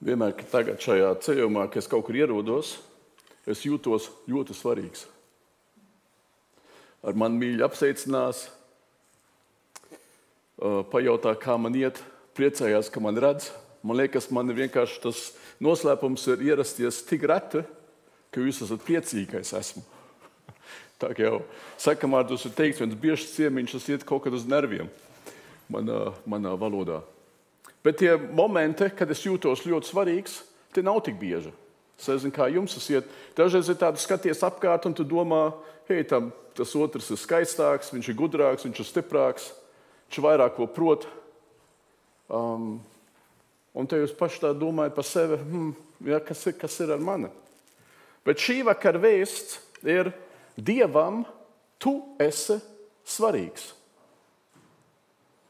Vienmēr, kad tagad šajā ceļojumā, kad es kaut kur ierodos, es jūtos ļoti svarīgs. Ar mani mīļi apsveicinās, pajautā, kā man iet, priecājās, ka man redz. Man liekas, man vienkārši tas noslēpums ir ierasties tik reti, ka jūs esat priecīgi, ka es esmu. Tā kā jau sakamārdos ir teikts, viens biežs ciemiņš, tas iet kaut kad uz nerviem manā valodā. Bet tie momenti, kad es jūtos ļoti svarīgs, tie nav tik bieži. Es nezinu, kā jums tas iet. Dažreiz ir tāda skaties apkārt un tu domā, hei, tas otrs ir skaistāks, viņš ir gudrāks, viņš ir stiprāks, viņš vairāk ko prot. Un te jūs paši tā domājat par sevi, kas ir ar mani? Bet šī vakar vēsts ir Dievam, tu esi svarīgs.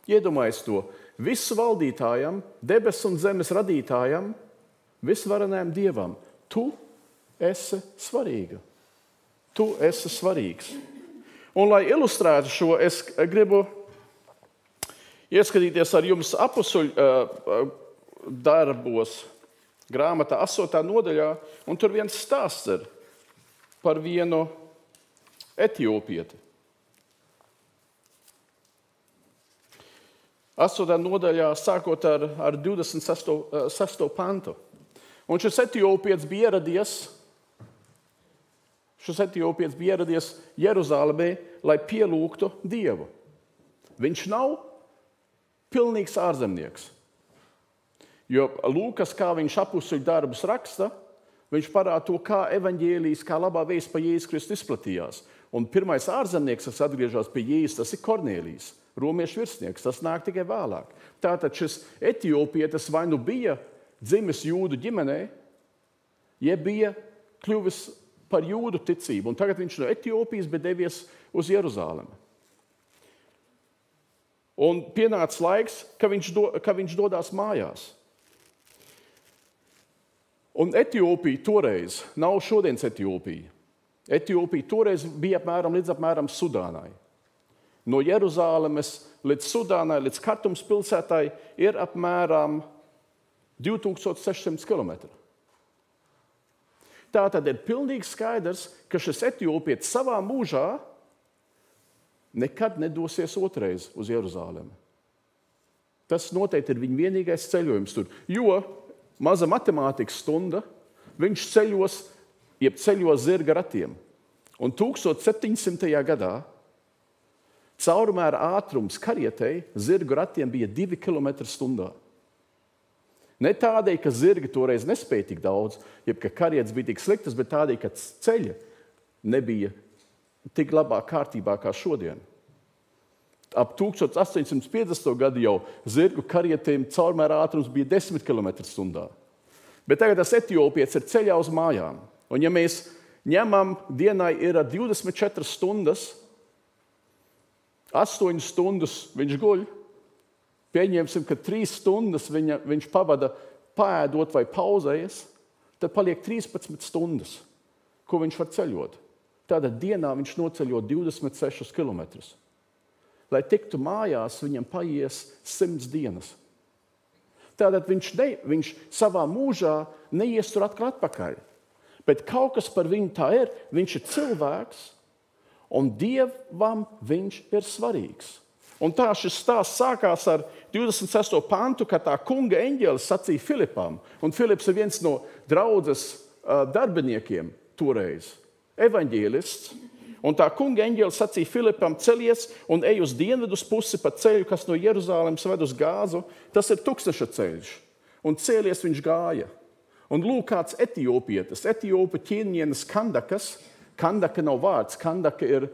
Iedomājies to. Visu valdītājam, debesu un zemes radītājam, visvarenajam Dievam, tu esi svarīga. Tu esi svarīgs. Un, lai ilustrētu šo, es gribu ieskatīties ar jums apustuļu darbos, grāmatā 8. nodaļā, un tur viens stāsts ir par vienu etiopieti. 8. nodaļā, sākot ar 26. pantu. Un šis etiopietis bija ieradies Jeruzālēmē, lai pielūgtu Dievu. Viņš nav pilnīgs ārzemnieks. Jo Lūkas, kā viņš apustuļu darbus raksta, viņš parāda to, kā evaņģēlijs, kā labā vēsts par Jēzus Kristu izplatījās. Un pirmais ārzemnieks, kas atgriežas pie Jēzus, tas ir Kornēlijs, romiešu virsnieks. Tas nāk tikai vēlāk. Tātad šis etiopietis vai nu bija dzimis jūdu ģimenē, jeb bija kļuvis par jūdu ticību. Un tagad viņš no Etiopijas bija devies uz Jeruzālemi. Un pienāca laiks, ka viņš dodās mājās. Un Etiopija toreiz nav šodienas Etiopija. Etiopija toreiz bija līdz apmēram Sudānai. No Jeruzālemes līdz Sudānai, līdz Kartums pilsētai ir apmēram 2600 km. Tā tad ir pilnīgi skaidrs, ka šis etiopietis savā mūžā nekad nedosies otrais uz Jeruzālemi. Tas noteikti ir viņa vienīgais ceļojums tur. Jo maza matemātikas stunda viņš ceļos zirga ratiem. Un 1700. gadā caurmēra ātrums karietei zirgu ratiem bija 2 km/h. Ne tādēļ, ka zirgi toreiz nespēja tik daudz, jeb ka karietes bija tik sliktas, bet tādēļ, ka ceļa nebija tik labā kārtībā kā šodien. Ap 1850. gadu jau zirgu karietēm caurmēra ātrums bija 10 km/h. Bet tagad tas etiopietis ir ceļā uz mājām. Un ja mēs ņemam, dienai ir 24 stundas, 8 stundas viņš guļ, pieņemsim, ka 3 stundas viņš pavada pēdot vai pauzējas, tad paliek 13 stundas, ko viņš var ceļot. Tātad dienā viņš noceļo 26 km. Lai tiktu mājās, viņam paies 100 dienas. Tātad viņš savā mūžā neies tur atkal atpakaļ. Bet kaut kas par viņu tā ir, viņš ir cilvēks, un Dievam viņš ir svarīgs. Un tā šis stāsts sākās ar 26. pantu, kad tā kunga eņģelis sacīja Filipam. Un Filips ir viens no draudzes darbiniekiem toreiz, evaņģēlists. Un tā kunga eņģelis sacīja Filipam, celies un ej uz dienvidus pusi pa ceļu, kas no Jeruzālemes ved uz Gāzu. Tas ir tukšneša ceļš. Un cēlies viņš gāja. Un lūk, kāds etiopietis, etiopa ķīnienes Kandakas. Kandaka nav vārds, Kandaka ir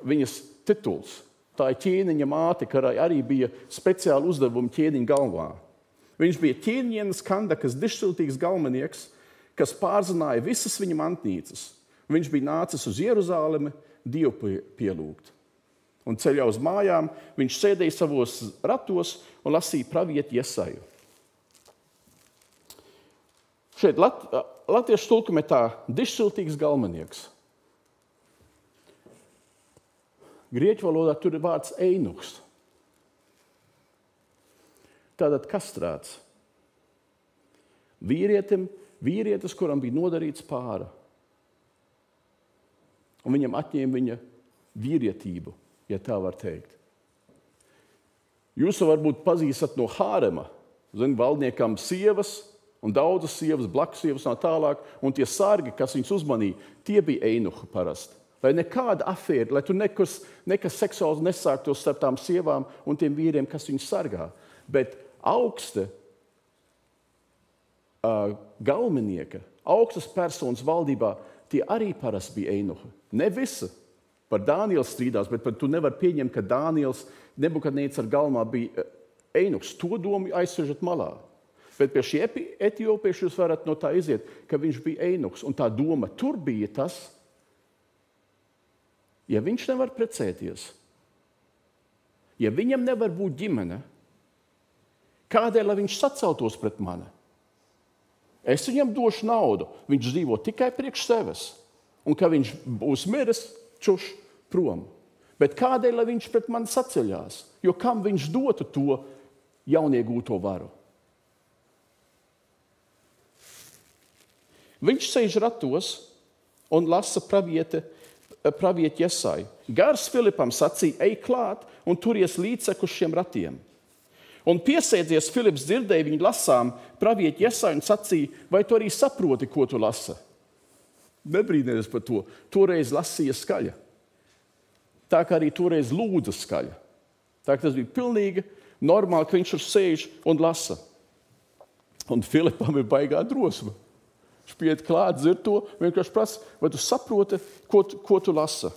viņas tituls. Tā ir ķēniņa māte, kurai arī bija speciāli uzdevumi ķēniņa galvā. Viņš bija ķēnienes Kandakas dižciltīgs galvenieks, kas pārzināja visas viņa mantnīcas. Viņš bija nācis uz Jeruzālemi Dievu pielūgt. Un ceļā uz mājām viņš sēdēja savos ratos un lasīja pravieti Jesaju. Šeit latviešu tulkojumā tā dižciltīgs galvenieks. Grieķu valodā tur ir vārds einuks. Tātad kastrēts. Vīrietis, kuram bija nodarīts pāri. Un viņam atņēma viņa vīrietību, ja tā var teikt. Jūs varbūt pazīstat no hārema, valdniekam sievas un daudzas sievas, blakus sievas un tālāk, un tie sargi, kas viņus uzmanīja, tie bija einuhi parasti. Lai nekāda afēra, lai tur nekas seksuāls nesāktos starp tām sievām un tiem vīriem, kas viņus sargā. Bet augsta galvenieka, augstas personas valdībā, tie arī parasti bija einuhi. Ne visi. Par Dānielu strīdās, bet tu nevar pieņemt, ka Dāniels Nebukadnēcara galmā bija einuhs. To domu aizsvežat malā. Bet pie šī etiopieša jūs varat no tā iziet, ka viņš bija einuhs. Un tā doma tur bija tas, ja viņš nevar precēties, ja viņam nevar būt ģimene, kādēļ, lai viņš saceltos pret mani? Es viņam došu naudu, viņš dzīvo tikai priekš sevis, un ka viņš būs miris, čuš prom. Bet kādēļ, lai viņš pret mani saceļās? Jo kam viņš dotu to jauniegūto varu? Viņš sēž ratos un lasa pravieti Jesai. Gars Filipam sacīja, ej klāt un turies līdzekus šiem ratiem. Un piesēdzies Filips dzirdēja viņu lasām pravieti Jesai un sacīja, vai tu arī saproti, ko tu lasa? Nebrīnēties par to. Toreiz lasīja skaļa. Tā kā arī toreiz lūdza skaļa. Tā kā tas bija pilnīgi normāli, ka viņš tur sēž un lasa. Un Filipam ir baigā drosme. Viņš pieiet klāt, dzird to, vienkārši prasa, vai tu saproti, ko tu lasa.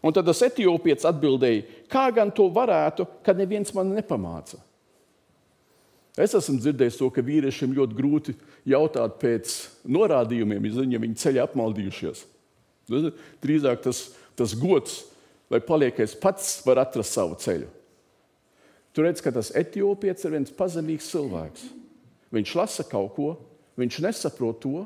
Un tad tas etiopietis atbildēja, kā gan to varētu, kad neviens man nepamāca. Es esmu dzirdējis to, ka vīriešiem ļoti grūti jautāt pēc norādījumiem, ja viņi ceļā apmaldījušies. Drīzāk tas gods, lai paliekais pats var atrast savu ceļu. Tu redz, ka tas etiopietis ir viens pazemīgs cilvēks. Viņš lasa kaut ko, viņš nesaprot to,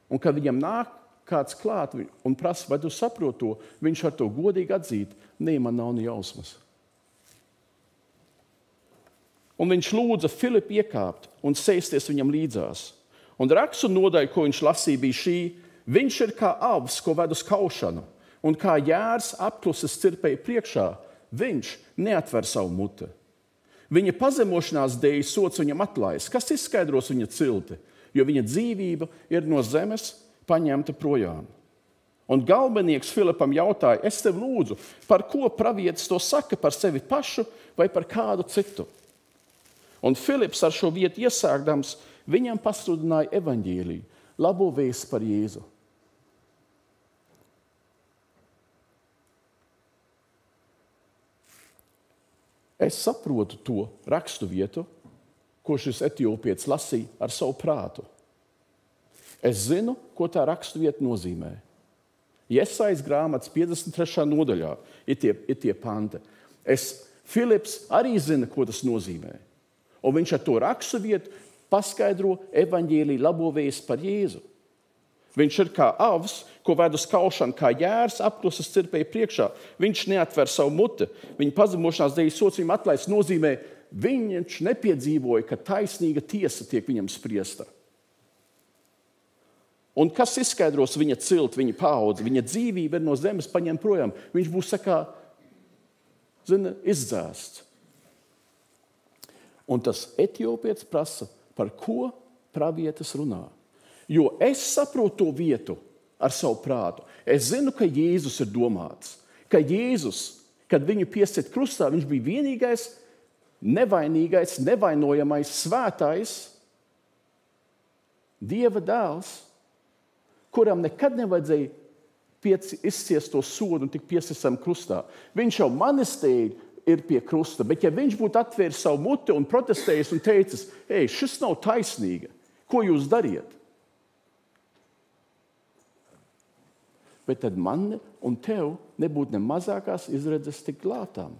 un kad viņam nāk kāds klāt un prasa, vai tu saprot to, viņš var to godīgi atzīt, ne, man nav ne jausmas. Un viņš lūdza Filipu iekāpt un sēsties viņam līdzās. Un rakstu nodaļa, ko viņš lasīja, bija šī, viņš ir kā avs, ko ved uz kaušanu, un kā jērs apkluses cirpēja priekšā, viņš neatver savu muti. Viņa pazemošanās dēļ sots viņam atlaists, kas izskaidros viņa cilti, jo viņa dzīvība ir no zemes paņemta projām. Un galvenieks Filipam jautāja, es tev lūdzu, par ko pravietis to saka, par sevi pašu vai par kādu citu? Un Filips ar šo vietu iesākdams, viņam pasludināja evaņģēliju, labo vēstu par Jēzu. Es saprotu to rakstu vietu, ko šis etiopietis lasīja ar savu prātu. Es zinu, ko tā rakstu vieta nozīmē. Jesajas grāmatas 53. nodaļā ir tie panti. Filips arī zina, ko tas nozīmē. Un viņš ar to rakstu vietu paskaidro evaņģēliju labo vēstu par Jēzu. Viņš ir kā avs, ko ved uz kaušanu, kā jērs apkluses cirpēja priekšā. Viņš neatver savu muti. Viņa pazemošanās dēļ sots viņam atlaists nozīmē, viņš nepiedzīvoja, ka taisnīga tiesa tiek viņam spriesta. Un kas izskaidros viņa cilti, viņa paudzi, viņa dzīvība ir no zemes paņemta projām. Viņš būs izdzēsts. Un tas etiopietis prasa, par ko pravietis runā. Jo es saprotu to vietu ar savu prātu. Es zinu, ka Jēzus ir domāts. Ka Jēzus, kad viņu piesiet krustā, viņš bija vienīgais, nevainīgais, nevainojamais, svētais Dieva dēls, kuram nekad nevajadzēja izciest to sodu un tik piesistam krustā. Viņš jau manis dēļ ir pie krusta, bet ja viņš būtu atvēris savu muti un protestējis un teicis, šis nav taisnīgi, ko jūs dariet? Bet tad man un tev nebūtu ne mazākās izredzes tik glātām.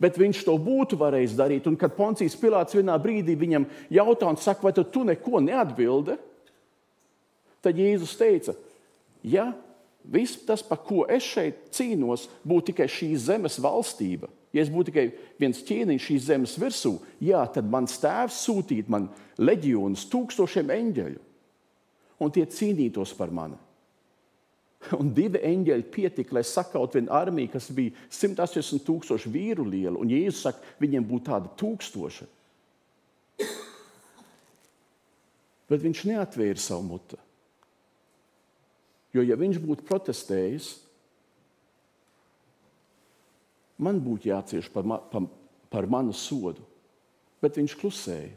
Bet viņš to būtu varējis darīt, un kad Poncijas Pilāts vienā brīdī viņam jautā un saka, vai tu neko neatbildi, tad Jēzus teica, ja viss tas, par ko es šeit cīnos, būtu tikai šīs zemes valstība, Ja es būtu tikai viens ķēniņš šīs zemes virsū, jā, tad mans tēvs sūtītu man leģionus, 1000 eņģeļu, un tie cīnītos par mani. Un 2 eņģeļi pietika, lai sakaut vienu armiju, kas bija 180 000 vīru liela, un Jēzus saka, viņiem būtu tāda 1000. Bet viņš neatvēra savu muti. Jo, ja viņš būtu protestējis, man būtu jācieš par manu sodu. Bet viņš klusēja.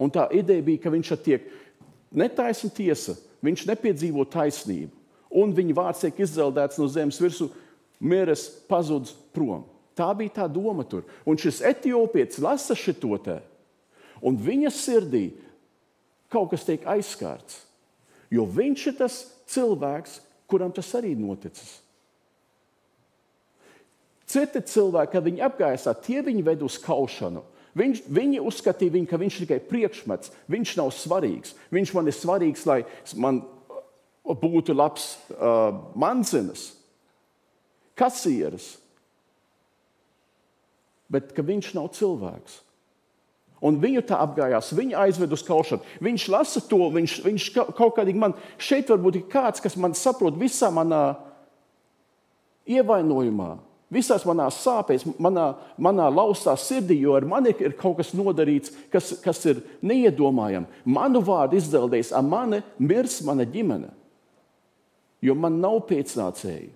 Un tā ideja bija, ka viņš attiek netaisna tiesa, viņš nepiedzīvo taisnību. Un viņa vārds tiek izzeldēts no zemes virsū, miris, pazudis prom. Tā bija tā doma tur. Un šis etiopietis lasa šito te. Un viņa sirdī kaut kas tiek aizskārts. Jo viņš ir tas cilvēks, kuram tas arī noticis. Citi cilvēki, kad viņi apgaisā, tie viņi ved uz kaušanu. Viņi uzskatīja viņu, ka viņš ir tikai priekšmets. Viņš nav svarīgs. Viņš man ir svarīgs, lai man būtu labs manzinis, kasieris. Bet ka viņš nav cilvēks. Un viņu tā apgājās, viņu aizved uz kaušanu. Viņš lasa to, viņš kaut kādīgi man, šeit varbūt ir kāds, kas man saprot visā manā ievainojumā, visās manās sāpēs, manā laustā sirdī, jo ar mani ir kaut kas nodarīts, kas ir neiedomājami. Manu vārdu izdeldējis, ar mani mirs mana ģimene, jo man nav pēcnācēju.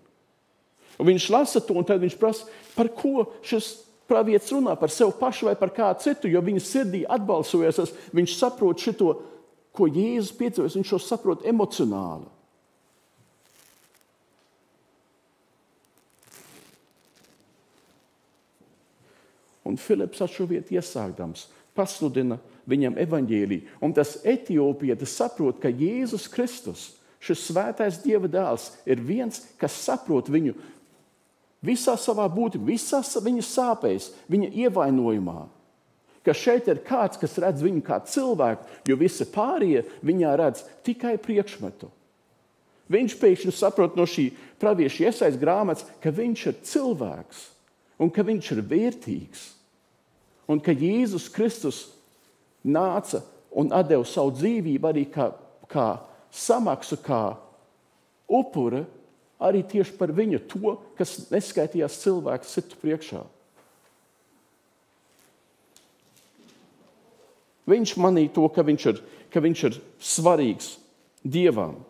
Un viņš lasa to, un tad viņš prasa, par ko šis pravietis runā, par sevi pašu vai par kādu citu, jo viņa sirdī atbalsojas, viņš saprot šito, ko Jēzus piedzīvojas, viņš to saprot emocionāli. Un Filips ar šo vietu iesākdams pasludina viņam evaņģēliju. Un tas etiopietis saprot, ka Jēzus Kristus, šis svētais Dieva dēls, ir viens, kas saprot viņu visā savā būtībā, visās viņa sāpēs, viņa ievainojumā. Ka šeit ir kāds, kas redz viņu kā cilvēku, jo visi pārējie viņā redz tikai priekšmetu. Viņš pēkšņi saprot no šī pravieša Iesajas grāmatas, ka viņš ir cilvēks un ka viņš ir vērtīgs. Un ka Jēzus Kristus nāca un atdeva savu dzīvību arī kā samaksu, kā upure, arī tieši par viņu to, kas neskaitījās cilvēks citu priekšā. Viņš manīja to, ka viņš ir svarīgs Dievam.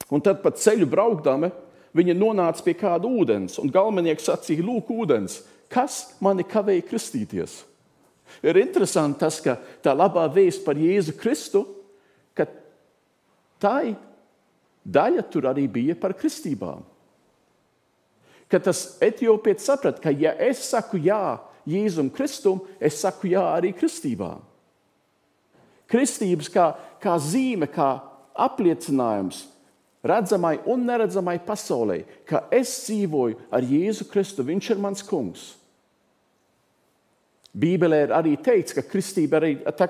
Un tad pa ceļu braukdami viņa nonāca pie kāda ūdens, un galvenieks sacīja, lūk, ūdens, kas mani kavēja kristīties? Ir interesanti tas, ka tā labā vēsts par Jēzu Kristu, ka tā daļa tur arī bija par kristībām. Ka tas etiopietis saprat, ka ja es saku jā Jēzum Kristum, es saku jā arī kristībām. Kristības kā zīme, kā apliecinājums redzamai un neredzamai pasaulē, ka es dzīvoju ar Jēzu Kristu, viņš ir mans kungs. Bībelē ir arī teikts, ka kristība arī tā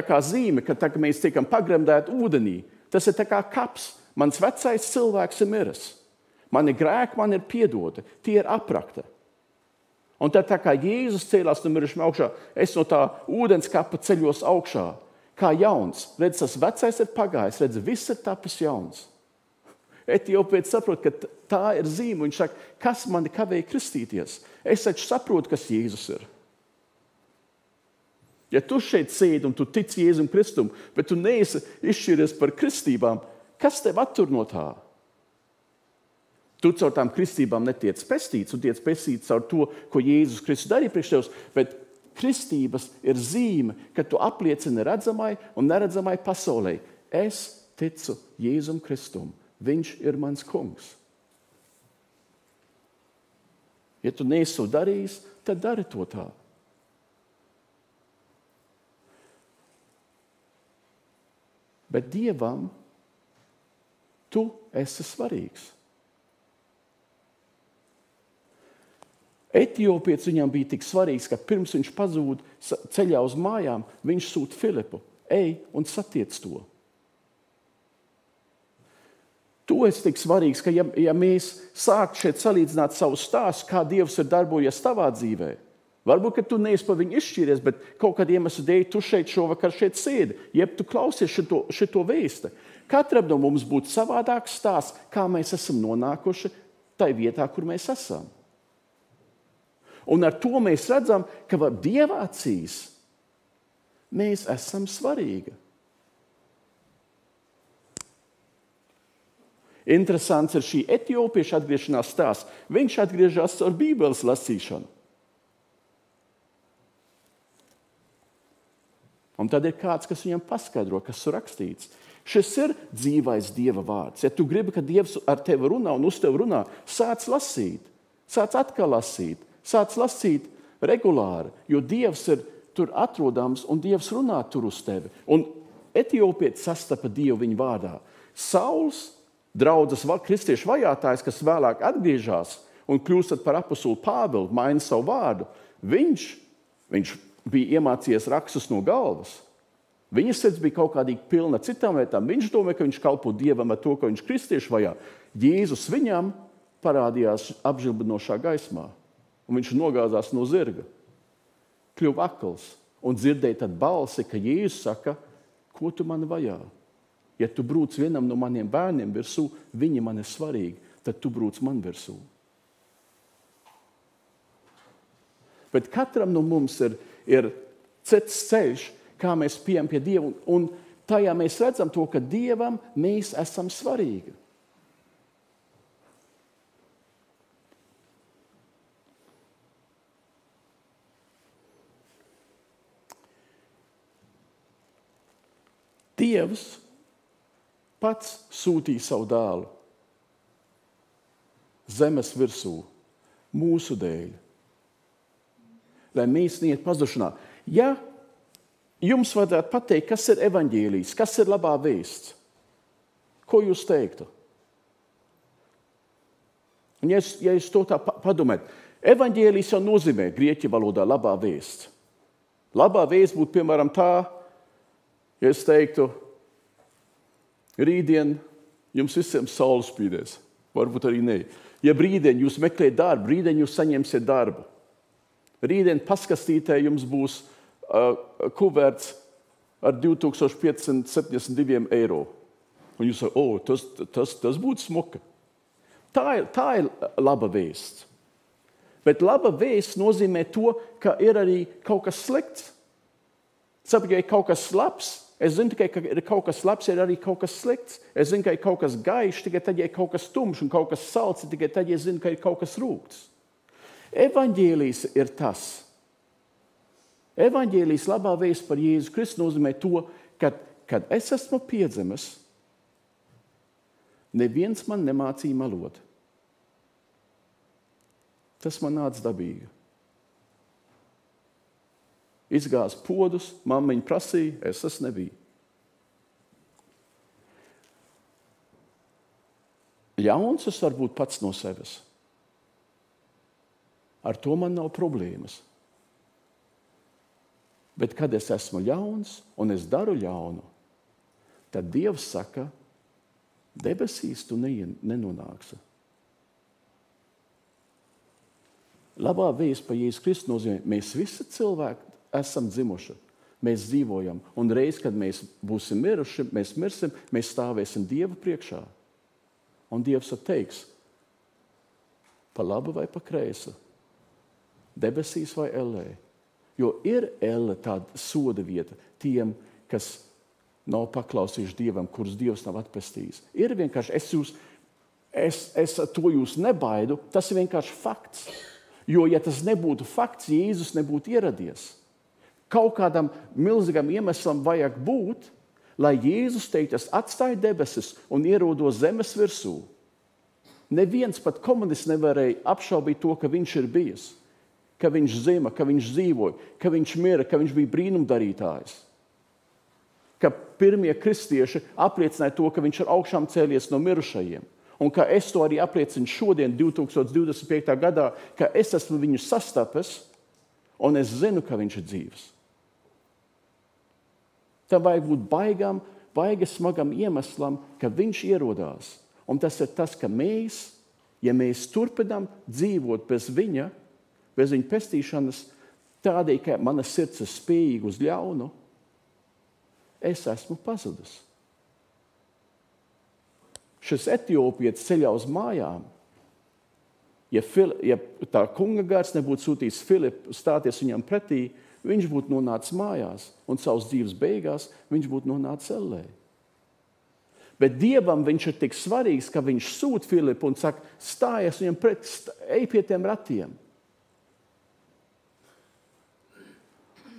kā zīme, ka tā, ka mēs tiekam pagremdēti ūdenī. Tas ir tā kā kaps. Mans vecais cilvēks ir miris. Mani grēki man ir piedoti. Tie ir aprakti. Un tad tā kā Jēzus cēlās no mirušiem augšā, es no tā ūdens kapa ceļos augšā. Kā jauns. Redz, tas vecais ir pagājis. Redz, viss ir tapis jauns. Etiopietis saprot, ka tā ir zīme. Viņš saka, kas mani kavēja kristīties? Es taču saprotu, kas Jēzus ir. Ja tu šeit sēdi un tu tici Jēzum Kristum, bet tu neesi izšķīries par kristībām, kas tev attur no tā? Tu caur tām kristībām netiec pestīts, un tiec pestīts caur to, ko Jēzus Kristus darīja priekš tevis, bet kristības ir zīme, ka tu apliecini redzamai un neredzamai pasaulē. Es ticu Jēzum Kristum. Viņš ir mans kungs. Ja tu neesi to darījis, tad dari to tā. Bet Dievam tu esi svarīgs. Etiopietis viņam bija tik svarīgs, ka pirms viņš pazūd ceļā uz mājām, viņš sūta Filipu, ej un satiec to. To ir tik svarīgs, ka ja mēs sāktu šeit salīdzināt savu stāstu, kā Dievs ir darbojies tavā dzīvē, varbūt, ka tu neesi par viņu izšķīries, bet kaut kādu iemeslu dēļ tu šeit šovakar šeit sēdi, jeb tu klausies šito vēsti. Katram no mums būtu savādāks stāsts, kā mēs esam nonākuši tai vietā, kur mēs esam. Un ar to mēs redzam, ka Dieva acīs mēs esam svarīgi. Interesants ir šī etiopieša atgriešanās stāsts. Viņš atgriežas ar Bībeles lasīšanu. Un tad ir kāds, kas viņam paskaidro, kas ir rakstīts. Šis ir dzīvais Dieva vārds. Ja tu gribi, ka Dievs ar tevi runā un uz tevi runā, sāc lasīt, sāc atkal lasīt, sāc lasīt regulāri, jo Dievs ir tur atrodams un Dievs runā tur uz tevi. Un etiopietis sastapa Dievu viņa vārdā. Sauls, draudzes kristiešu vajātājs, kas vēlāk atgriežas un kļūstat par apostulu Pāvilu, maina savu vārdu, viņš bija iemācījies rakstus no galvas. Viņa sirds bija kaut kādīgi pilna citām lietām. Viņš domāja, ka viņš kalpo Dievam ar to, ka viņš kristiešu vajā. Jēzus viņam parādījās apžilbinošā gaismā. Un viņš nogāzās no zirga. Kļuva akls un dzirdēja tad balsi, ka Jēzus saka, ko tu mani vajā? Ja tu brūc vienam no maniem bērniem virsū, viņi man ir svarīgi, tad tu brūc man virsū. Bet katram no mums ir cits ceļš, kā mēs pieejam pie Dieva, un tajā mēs redzam to, ka Dievam mēs esam svarīgi. Dievs pats sūtīja savu dēlu zemes virsū mūsu dēļ, lai mēs neiet pazušanā. Ja jums vajadzētu pateikt, kas ir evaņģēlijs, kas ir labā vēsts, ko jūs teiktu? Un ja jūs to tā padomājat, evaņģēlijs jau nozīmē grieķu valodā labā vēsts. Labā vēsts būtu, piemēram, tā, ja es teiktu, rītdien jums visiem saule spīdēs. Varbūt arī ne. Ja rītdien jūs meklējat darbu, rītdien jūs saņemsiet darbu. Rītdien paskastītē jums būs kuverts ar 2572 eiro. Un jūs sakat, tas būtu smuka. Tā ir laba vēsts. Bet laba vēsts nozīmē to, ka ir arī kaut kas slikts. Sapratu, ja ir kaut kas labs, es zinu tikai, ka ir kaut kas labs, ir arī kaut kas slikts. Es zinu, ka ir kaut kas gaišs, tikai tad, ja ir kaut kas tumšs, un kaut kas salds, tikai tad, ja es zinu, ka ir kaut kas rūgts. Evaņģēlijs ir tas. Evaņģēlijs labā vēsts par Jēzu Kristu nozīmē to, kad es esmu piedzimis, neviens man nemācīja melot. Tas man nāca dabīgi. Izgāz podus, mammiņa prasīja, es nebiju. Ļauns es varu būt pats no sevis. Ar to man nav problēmas. Bet kad es esmu ļauns un es daru ļaunu, tad Dievs saka, debesīs tu nenonāksi. Labā vēsts par Jēzu Kristu nozīmē, mēs visi cilvēki esam dzimuši. Mēs dzīvojam. Un reiz, kad mēs būsim miruši, mēs mirsim, mēs stāvēsim Dieva priekšā. Un Dievs teiks, pa labu vai pa kreisi, debesīs vai ellē. Jo ir elle tāda soda vieta tiem, kas nav paklausījuši Dievam, kurus Dievs nav atpestījis. Ir vienkārši, es to jūs nebaidu, tas ir vienkārši fakts. Jo, ja tas nebūtu fakts, Jēzus nebūtu ieradies. Kaut kādam milzīgam iemeslam vajag būt, lai Jēzus teikt, es atstāju debesis un ierodos zemes virsū. Neviens pat komunists nevarēja apšaubīt to, ka viņš ir bijis, ka viņš zina, ka viņš dzīvoja, ka viņš mira, ka viņš bija brīnumdarītājs. Ka pirmie kristieši apliecināja to, ka viņš ir augšām cēlies no mirušajiem. Un ka es to arī apliecinu šodien, 2025. gadā, ka es esmu viņu sastapis un es zinu, ka viņš ir dzīvs. Tam vajag būt baigi smagam iemeslam, ka viņš ierodās. Un tas ir tas, ka mēs, ja mēs turpinām dzīvot bez viņa pestīšanas, tādēļ, ka mana sirds ir spējīga uz ļaunu, es esmu pazudus. Šis etiopietis ceļā uz mājām, ja tā kunga gars nebūtu sūtījis Filipu stāties viņam pretī, viņš būtu nonācis mājās, un savas dzīves beigās viņš būtu nonācis ellē. Bet Dievam viņš ir tik svarīgs, ka viņš sūta Filipu un saka, stājies viņam pret, ej pie tiem ratiem.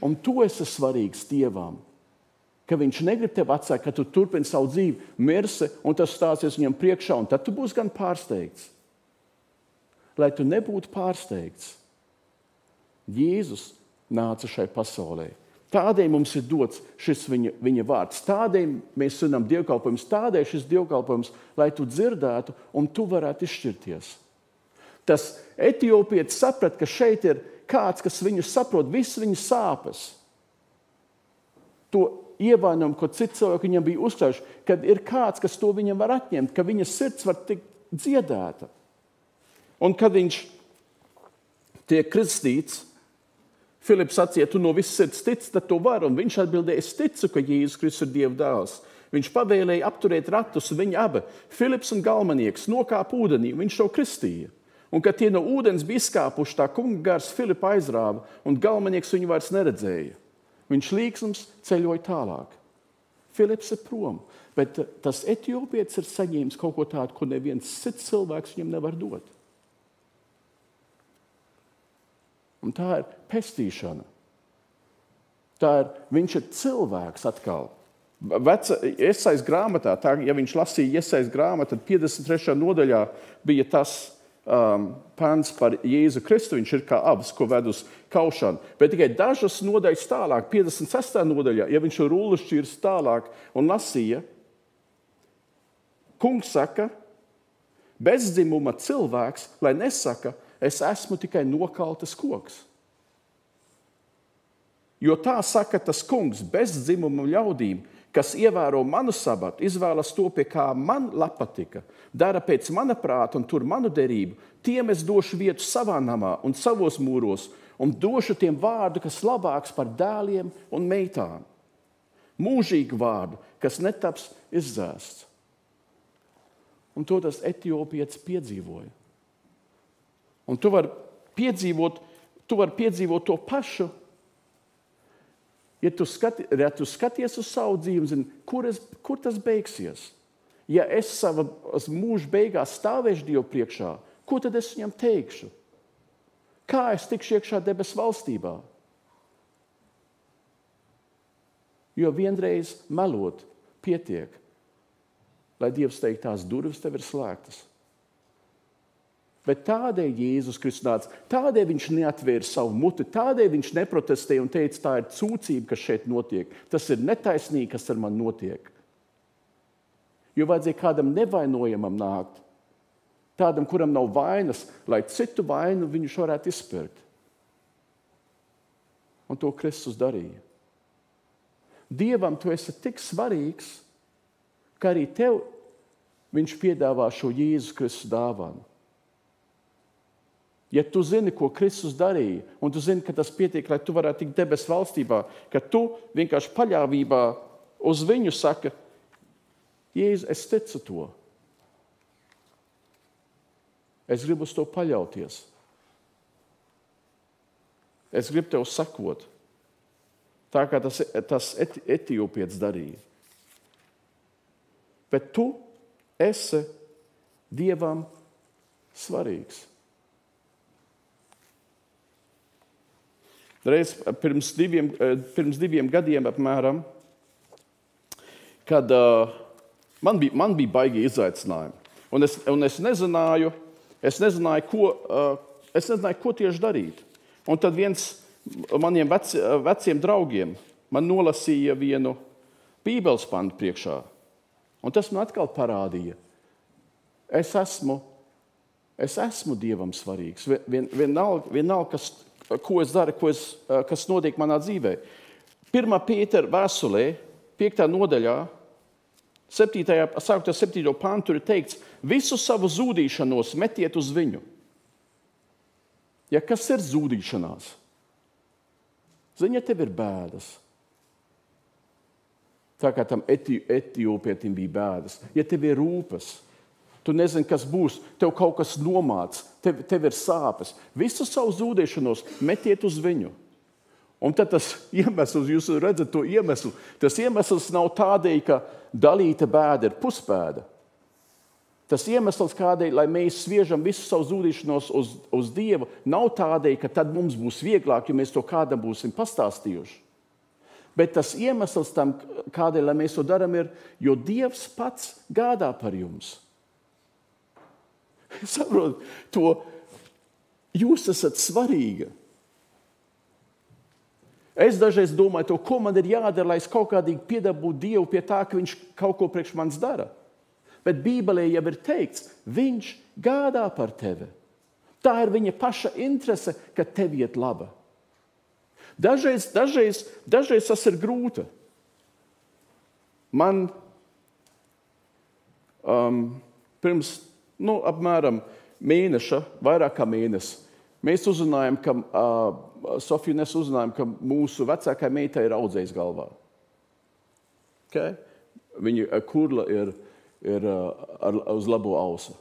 Un tu esi svarīgs Dievam, ka viņš negrib tev atstāt, ka tu turpini savu dzīvi, mirsi, un tas stāsies viņam priekšā, un tad tu būsi gan pārsteigts. Lai tu nebūtu pārsteigts, Jēzus nāca šai pasaulē. Tādēļ mums ir dots šis viņa vārds. Tādēļ mēs svinam dievkalpojumus. Tādēļ šis dievkalpojums, lai tu dzirdētu un tu varētu izšķirties. Tas etiopietis saprat, ka šeit ir kāds, kas viņu saprot, visas viņa sāpes. To ievainojumu, ko citi cilvēki viņam bija uzklājuši, kad ir kāds, kas to viņam var atņemt, ka viņa sirds var tikt dziedēta. Un kad viņš tiek kristīts, Filips sacīja, tu no visas sirds tici, tad to var. Un viņš atbildēja, es ticu, ka Jēzus Kristus ir Dieva dēls. Viņš pavēlēja apturēt ratus, un viņi abi, Filips un galmanieks, nokāpa ūdenī, viņš to kristīja. Un kad tie no ūdens bija izkāpuši, tā kunga gars Filipa aizrāva, un galmanieks viņu vairs neredzēja. Viņš līksms ceļoja tālāk. Filips ir prom, bet tas etiopietis ir saņēmis kaut ko tādu, ko neviens cits cilvēks viņam nevar dot. Un tā ir pestīšana. Viņš ir cilvēks atkal. Iesajas grāmatā, ja viņš lasīja Iesajas grāmatu, tad 53. nodaļā bija tas pants par Jēzu Kristu. Viņš ir kā avs, ko ved uz kaušanu. Bet tikai dažas nodaļas tālāk, 56. nodaļā, ja viņš rulli šķirs tālāk un lasīja, kungs saka, bezdzimuma cilvēks, lai nesaka, es esmu tikai nokaltas koks. Jo tā saka tas kungs bezdzimumu ļaudīm, kas ievēro manu sabatu, izvēlas to, pie kā man patika, dara pēc mana prāta un tur manu derību, tiem es došu vietu savā namā un savos mūros un došu tiem vārdu, kas labāks par dēliem un meitām. Mūžīgu vārdu, kas netaps izzēsts. Un to tas etiopietis piedzīvoja. Un tu vari piedzīvot to pašu, ja tu skaties uz savu dzīvi, zini, kur tas beigsies. Ja es sava mūža beigās stāvēšu Dievu priekšā, ko tad es viņam teikšu? Kā es tikšu iekšā debesu valstībā? Jo vienreiz melot pietiek, lai Dievs teikt, tās durvis tev ir slēgtas. Bet tādēļ Jēzus Kristus nāca, tādēļ viņš neatvēra savu muti, tādēļ viņš neprotestēja un teica, tā ir cūcība, kas šeit notiek. Tas ir netaisnīgi, kas ar mani notiek. Jo vajadzēja kādam nevainojamam nākt, tādam, kuram nav vainas, lai citu vainu viņš varētu izpirkt. Un to Kristus darīja. Dievam tu esi tik svarīgs, ka arī tev viņš piedāvā šo Jēzus Kristus dāvanu. Ja tu zini, ko Kristus darīja, un tu zini, ka tas pietiek, lai tu varētu tikt debesu valstībā, ka tu vienkārši paļāvībā uz viņu saka, Jēzu, es ticu to. Es gribu uz to paļauties. Es gribu tev sakot. Tā kā tas etiopietis darīja. Bet tu esi Dievam svarīgs. Reiz pirms diviem gadiem apmēram, kad man bija baigi izaicinājumi. Un es nezināju, ko tieši darīt. Un tad viens maniem veciem draugiem man nolasīja vienu Bībeles pantu priekšā. Un tas man atkal parādīja. Es esmu Dievam svarīgs. Vienalga, ko es daru, kas notiek manā dzīvē. 1. Pētera vēstulē, 5. nodaļā, sākot ar 7. pantu, tur ir teikts, visu savu zūdīšanos metiet uz viņu. Ja kas ir zūdīšanās? Zini, ja tev ir bēdas. Tā kā tam etiopietim bija bēdas. Ja tev ir rūpes, tu nezini, kas būs, tev kaut kas nomāc, tev ir sāpes. Visu savu zūdīšanos metiet uz viņu. Un tad tas iemesls, jūs redzat to iemeslu, tas iemesls nav tādēļ, ka dalīta bēda ir puspēda. Tas iemesls, kādēļ, lai mēs sviežam visu savu zūdīšanos uz Dievu, nav tādēļ, ka tad mums būs vieglāk, jo mēs to kādam būsim pastāstījuši. Bet tas iemesls tam, kādēļ, lai mēs to darām, ir, jo Dievs pats gādā par jums. Saprot, to jūs esat svarīga. Es dažreiz domāju to, ko man ir jādara, lai es kaut kādīgi piedabūtu Dievu pie tā, ka viņš kaut ko priekš manis dara. Bet Bībelē jau ir teikts, viņš gādā par tevi. Tā ir viņa paša interese, ka tev iet laba. Dažreiz tas ir grūti. Man pirms apmēram mēneša, vairāk kā mēnesi, mēs uzzinājām, ka Sofija un es uzzinājām, ka mūsu vecākā meita ir audzējis galvā. Okay? Viņa kurla ir uz labo ausu.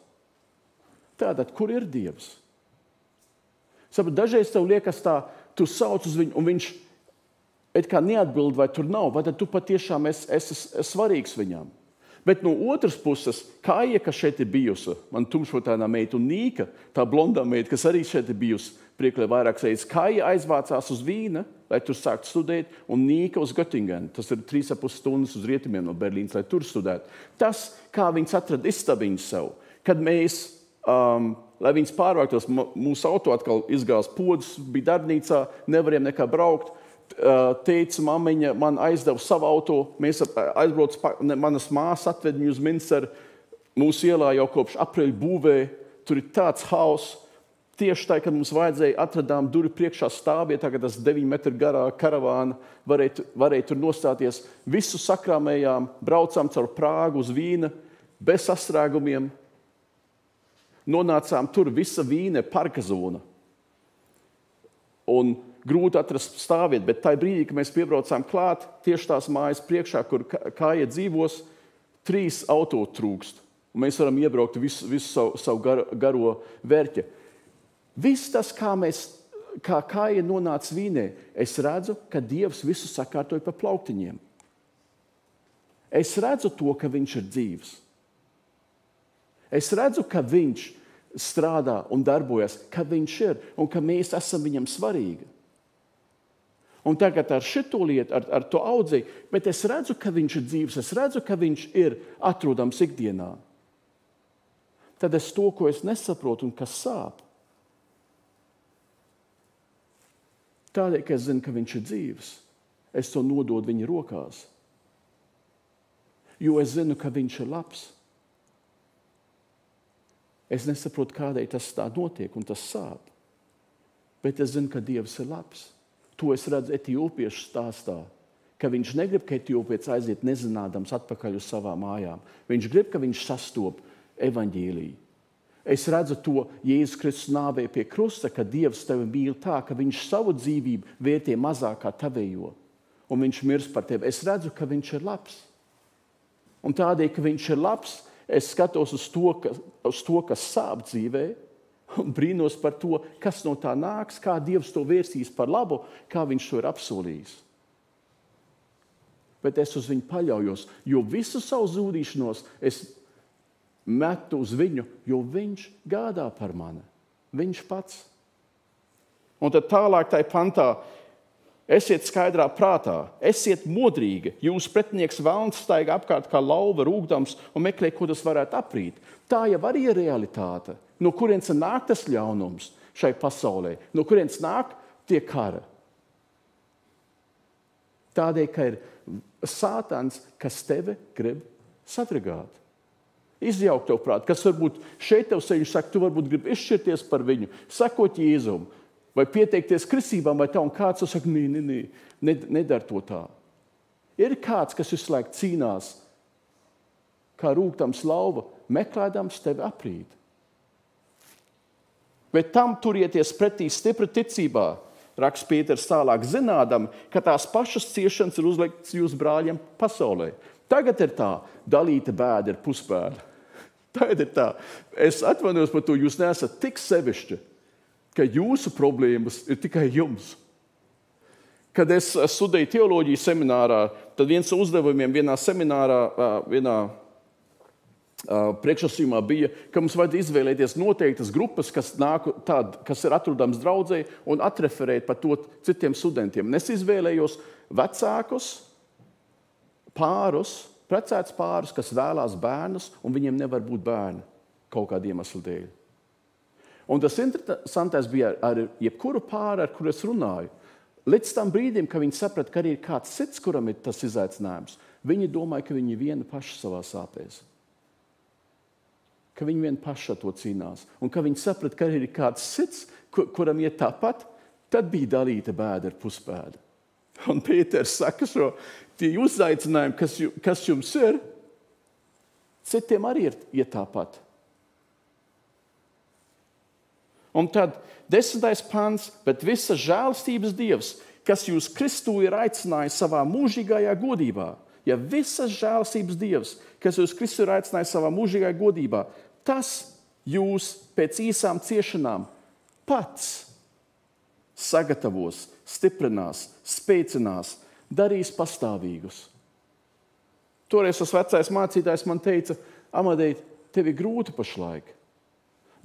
Tātad, kur ir Dievs? Sapratu, dažreiz tev liekas tā, tu sauc uz viņu, un viņš it kā neatbild, vai tur nav, vai tad tu patiešām esi svarīgs viņam. Bet no otras puses, Kāja, kas šeit ir bijusi, man tumšotānā meita, un Nīka, tā blondā meita, kas arī šeit ir bijusi, prieklē vairākas reizes. Kāja aizvācās uz Vīna, lai tur sāktu studēt, un Nīka uz Göttingenu. Tas ir 3,5 stundas uz rietumiem no Berlīnas, lai tur studētu. Tas, kā viņas atrada istabiņu sev, kad mēs, lai viņas pārvāktos, mūsu auto atkal izgāz podus, bija darbnīcā, nevarējām nekā braukt. Teica, mammiņa man aizdeva savu auto, mēs aizbraucam, manas māsas atved viņu uz Minsteru, mūsu ielā jau kopš aprīļa būvē, tur ir tāds hauss. Tieši tā, kad mums vajadzēja, atradām durvju priekšā stāvvietā, kad tas 9 metru garā karavāna varēja tur nostāties. Visu sakrāmējām, braucām caur Prāgu uz Vīna, bez sastrēgumiem. Nonācām tur, visa Vīna ir parka zona. Un grūti atrast stāvvietu, bet tajā brīdī, kad mēs piebraucām klāt, tieši tās mājas priekšā, kur Kāja dzīvos, 3 auto trūkst. Un mēs varam iebraukt visu savu garo vērķi. Viss tas, kā Kāja nonāca Vīnē, es redzu, ka Dievs visu sakārtoja pa plauktiņiem. Es redzu to, ka viņš ir dzīvs. Es redzu, ka viņš strādā un darbojas, ka viņš ir un ka mēs esam viņam svarīgi. Un tagad ar šito lietu, ar to audzēju, bet es redzu, ka viņš ir dzīvs, es redzu, ka viņš ir atrodams ikdienā. Tad es to, ko es nesaprotu un kas sāp. Tādēļ, ka es zinu, ka viņš ir dzīvs, es to nododu viņa rokās. Jo es zinu, ka viņš ir labs. Es nesaprotu, kādēļ tas tā notiek un tas sāp. Bet es zinu, ka Dievs ir labs. To es redzu etiopiešu stāstā, ka viņš negrib, ka etiopietis aiziet nezinādams atpakaļ uz savām mājām. Viņš grib, ka viņš sastop evaņģēliju. Es redzu to Jēzus Kristus nāvē pie krusta, ka Dievs tevi mīl tā, ka viņš savu dzīvību vērtē mazāk kā tavējo, un viņš mirst par tevi. Es redzu, ka viņš ir labs. Un tādēļ, ka viņš ir labs, es skatos uz to, kas sāp dzīvē, un brīnos par to, kas no tā nāks, kā Dievs to vērsīs par labu, kā viņš to ir apsolījis. Bet es uz viņu paļaujos, jo visu savu zūdīšanos es metu uz viņu, jo viņš gādā par mani. Viņš pats. Un tad tālāk tajā pantā, esiet skaidrā prātā, esiet modrīgi, jūsu pretinieks velns staigā apkārt kā lauva rūgdams un meklē, ko tas varētu aprīt. Tā jau arī ir realitāte. No kurienes nāk tas ļaunums šai pasaulē? No kurienes nāk tie kara? Tādēļ, ka ir Sātans, kas tevi grib sadragāt. Izjaukt tev prātu, kas varbūt šeit tev sevišķi saka, tu varbūt gribi izšķirties par viņu, sakot Jēzum, vai pieteikties kristībām, vai tā, un kāds saka, nedara to tā. Ir kāds, kas visu laiku cīnās kā rūgtams lauva, meklēdams tevi aprīt. Bet tam turieties pretī stipri ticībā, raksta Pēters tālāk, zinādam, ka tās pašas ciešanas ir uzliktas jūsu brāļiem pasaulē. Tagad ir tā, dalīta bēda ir pusbēda. Tagad ir tā, es atvainojos par to, jūs neesat tik sevišķi, ka jūsu problēmas ir tikai jums. Kad es studēju teoloģiju seminārā, tad viens no uzdevumiem vienā seminārā, priekšlasījumā bija, ka mums vajag izvēlēties noteiktas grupas, kas ir atrodams draudzē un atreferēt par to citiem studentiem. Un es izvēlējos vecākus pārus, precētus pārus, kas vēlās bērnus, un viņiem nevar būt bērni kaut kādu iemeslu dēļ. Un tas interesantais bija ar jebkuru pāru, ar kuru es runāju. Līdz tam brīdim, kad viņi saprata, ka arī ir kāds cits, kuram ir tas izaicinājums, viņi domāja, ka viņi vieni paši savā sāpēs. Ka viņi vien paši ar to cīnās. Un ka viņi saprata, ka ir kāds cits, kuram iet tāpat, tad bija dalīta bēda ar pusbēdu. Un Pēters saka tie uzaicinājumi, kas jums ir, citiem arī iet tāpat. Un tad 10. pants, bet visa žēlstības Dievs, kas jūs Kristū ir aicinājis savā mūžīgajā godībā, ja visas žēlstības Dievs, kas jūs Kristū ir aicinājis savā mūžīgajā godībā, tas jūs pēc īsām ciešanām pats sagatavos, stiprinās, spēcinās, darīs pastāvīgus. Toreiz tas vecais mācītājs man teica, Amadej, tev ir grūti pašlaik,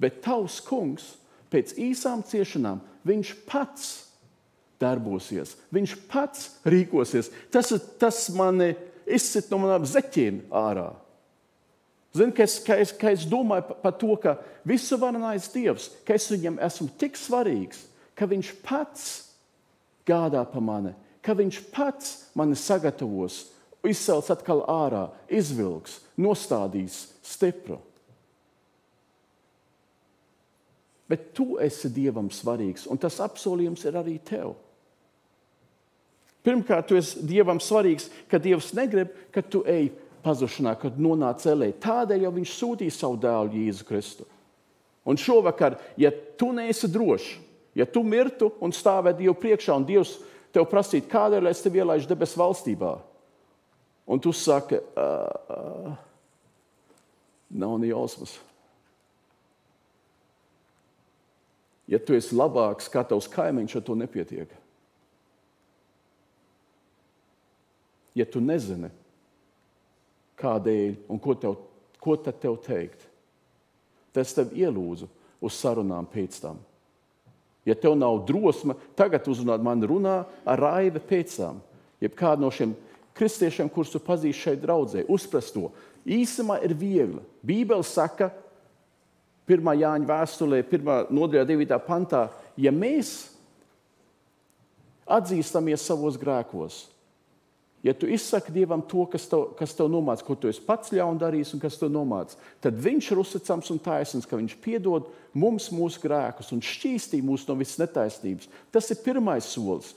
bet tavs kungs pēc īsām ciešanām, viņš pats darbosies, viņš pats rīkosies. Tas mani izcit no manām zeķiem ārā. Zini, ka es domāju par to, ka visuvarenais Dievs, ka es viņam esmu tik svarīgs, ka viņš pats gādā par mani, ka viņš pats mani sagatavos, izcels atkal ārā, izvilks, nostādīs stipru. Bet tu esi Dievam svarīgs, un tas apsolījums ir arī tev. Pirmkārt, tu esi Dievam svarīgs, ka Dievs negrib, ka tu ej pazušanā, kad nonāc ellē. Tādēļ jau viņš sūtīja savu dēlu Jēzu Kristu. Un šovakar, ja tu neesi drošs, ja tu mirtu un stāvētu Dievu priekšā, un Dievs tev prasītu, kādēļ es tevi ielaižu debesu valstībā, un tu saki, nav ne jausmas. Ja tu esi labāks kā tavs kaimiņš, ar to nepietiek. Ja tu nezini, kādēļ un ko tad tev teikt, tad es tev ielūdzu uz sarunām pēc tam. Ja tev nav drosme, tagad uzrunāt mani runā ar Raivi pēc tam. Ja kādu no šiem kristiešiem, kurus tu pazīsti šeit draudzē, uzprast to. Īsumā ir viegli. Bībele saka, 1. Jāņa vēstulē, 1. nodaļā 9. pantā, ja mēs atzīstamies savos grēkos, ja tu izsaki Dievam to, kas tev nomāc, ko tu esi pats ļaun darījis un kas tev nomāc, tad viņš ir uzticams un taisns, ka viņš piedod mums mūsu grēkus un šķīstī mūs no visas netaisnības. Tas ir pirmais solis.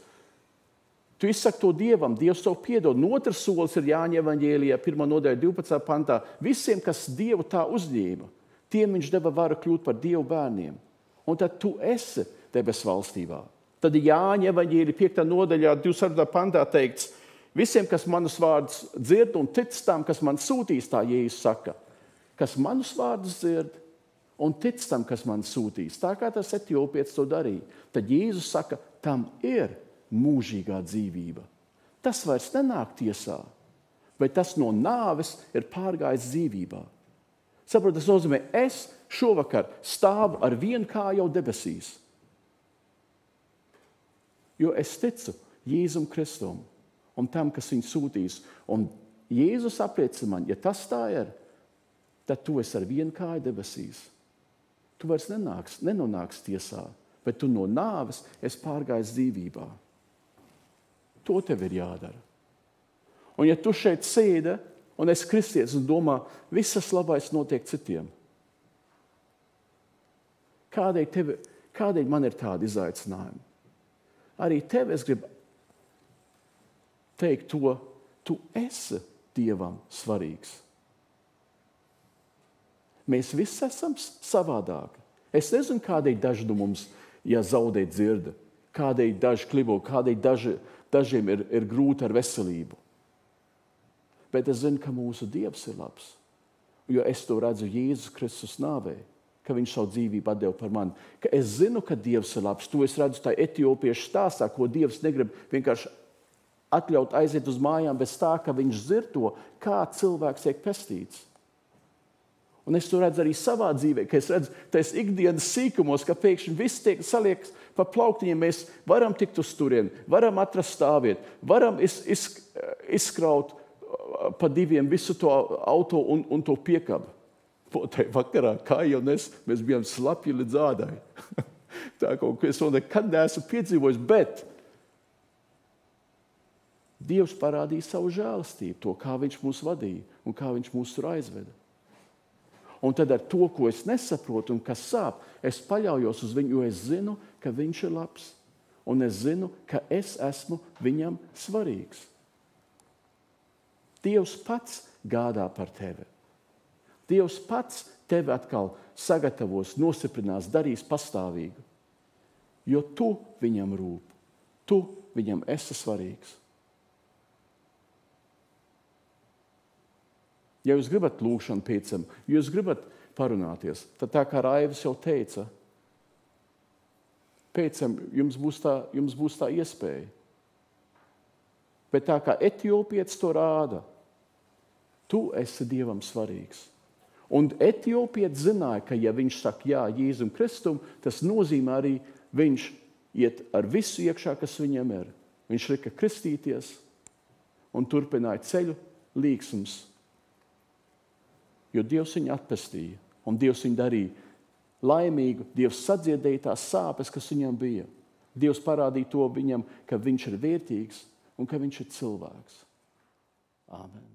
Tu izsaki to Dievam, Dievs tev piedod. Un otrs solis ir Jāņa evaņģēlijā, 1. nodaļā 12. pantā. Visiem, kas Dievu tā uzņēma, tiem viņš deva varu kļūt par Dievu bērniem. Un tad tu esi debesu valstībā. Tad Jāņa evaņģēlijā 5. nodaļā 24. pantā teikts, visiem, kas manus vārdus dzird un tic tam, kas man sūtīs, tā Jēzus saka, kas manus vārdus dzird un tic tam, kas man sūtīs. Tā kā tas etiopietis to darīja. Tad Jēzus saka, tam ir mūžīgā dzīvība. Tas vairs nenāk tiesā, bet tas no nāves ir pārgājis dzīvībā. Saprot, tas nozīmē, es šovakar stāvu ar vienu kāju jau debesīs. Jo es ticu Jēzum Kristum un tam, kas viņu sūtīs. Un Jēzus apliecina man, ja tas tā ir, tad tu esi ar vienu kāju debesīs. Tu vairs nenonāks tiesā, bet tu no nāves esi pārgājis dzīvībā. To tev ir jādara. Un ja tu šeit sēdi un esi kristietis un domā, visas labais notiek citiem, kādēļ man ir tādi izaicinājumi? Arī tev es gribu teikt to, tu esi Dievam svarīgs. Mēs visi esam savādāki. Es nezinu, kādēļ daži no mums, ja zaudē dzirdi, kādēļ daži klibo, kādēļ dažiem ir grūti ar veselību. Bet es zinu, ka mūsu Dievs ir labs. Jo es to redzu Jēzus Kristus nāvē, ka viņš savu dzīvību atdeva par mani. Ka es zinu, ka Dievs ir labs. To es redzu tā etiopiešu stāstā, ko Dievs negrib vienkārši atļaut aiziet uz mājām bez tā, ka viņš zir to, kā cilvēks tiek pestīts. Un es to redzu arī savā dzīvē, ka es redzu tais ikdienas sīkumos, ka pēkšņi viss tiek saliekts pa plauktiņiem. Mēs varam tikt uz turieni, varam atrast stāvvietu, varam izkraut pa diviem visu to auto un to piekabu. Tai vakarā, kā jau mēs bijām slapji līdz ādai. Tā kaut ko es vēl nekad neesmu piedzīvojis, bet Dievs parādīja savu žēlastību, to, kā viņš mūs vadīja un kā viņš mūs tur aizveda. Un tad ar to, ko es nesaprotu un kas sāp, es paļaujos uz viņu, jo es zinu, ka viņš ir labs. Un es zinu, ka es esmu viņam svarīgs. Dievs pats gādā par tevi. Dievs pats tevi atkal sagatavos, nostiprinās, darīs pastāvīgu. Jo tu viņam rūp. Tu viņam esi svarīgs. Ja jūs gribat lūgšanu pēcam, ja jūs gribat parunāties, tad tā kā Raivis jau teica, pēcam jums būs tā iespēja. Bet tā kā etiopietis to rāda, tu esi Dievam svarīgs. Un etiopietis zināja, ka ja viņš saka jā Jēzum Kristum, tas nozīmē arī viņš iet ar visu iekšā, kas viņam ir. Viņš lika kristīties un turpināja ceļu līksums. Jo Dievs viņu atpestīja, un Dievs viņu darīja laimīgu. Dievs sadziedēja tās sāpes, kas viņam bija. Dievs parādīja to viņam, ka viņš ir vērtīgs un ka viņš ir cilvēks. Āmen.